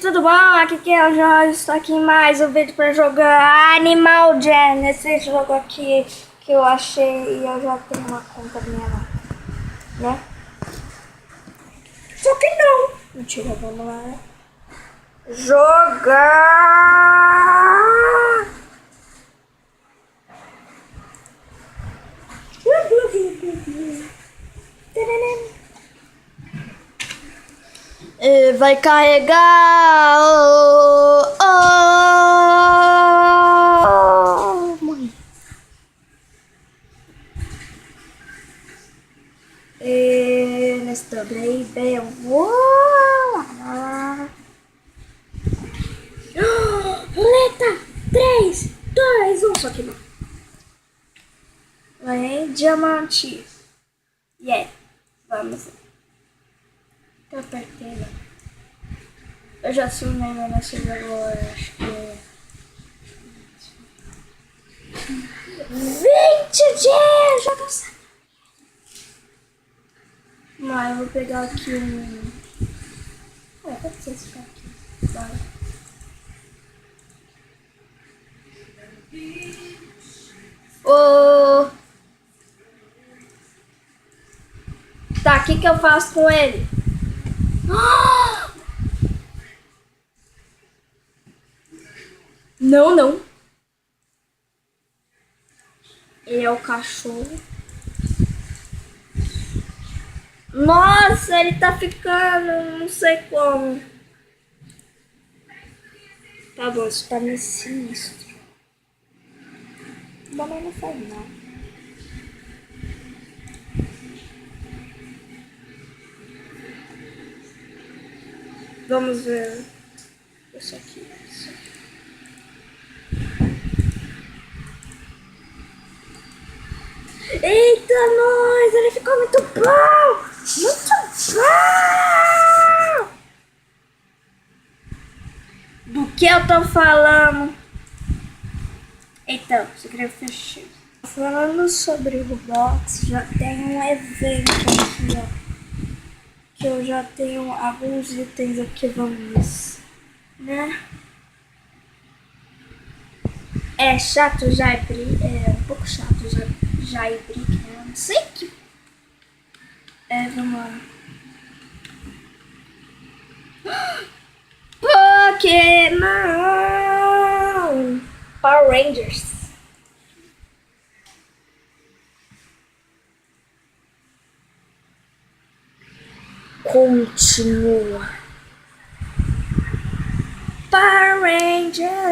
tudo bom? Aqui que é o Jorge, estou aqui em mais um vídeo para jogar Animal Jam. Esse jogo aqui que eu achei e eu já tenho uma conta minha lá, né? Só que não. Mentira, vamos lá. Jogar! Vai carregar. Morri. Nesta baby. Roleta! 3, 2, 1. Só que não. Vai, diamante. Yeah. Vamos. Eu apertei, né? Eu já sou mesmo nessa agora, acho que é 20 dias! Já não sei. Mas eu vou pegar aqui um... pode ser esse aqui. Vai. Ô... Tá, o que eu faço com ele? Não, não. Ele é o cachorro. Nossa, ele tá ficando, não sei como. Tá bom, isso tá meio sinistro. Mas não faz nada. Vamos ver. Isso aqui. Eita, nós! Ele ficou muito bom! Muito bom! Do que eu tô falando? Então, segredo fechado. Falando sobre o Roblox, já tem um evento aqui, ó. Que eu já tenho alguns itens aqui, vamos, né? É chato já abrir, é um pouco chato já abrir, né? Não sei que... vamos lá. Pokémon! Power Rangers. Continua. Power Rangers.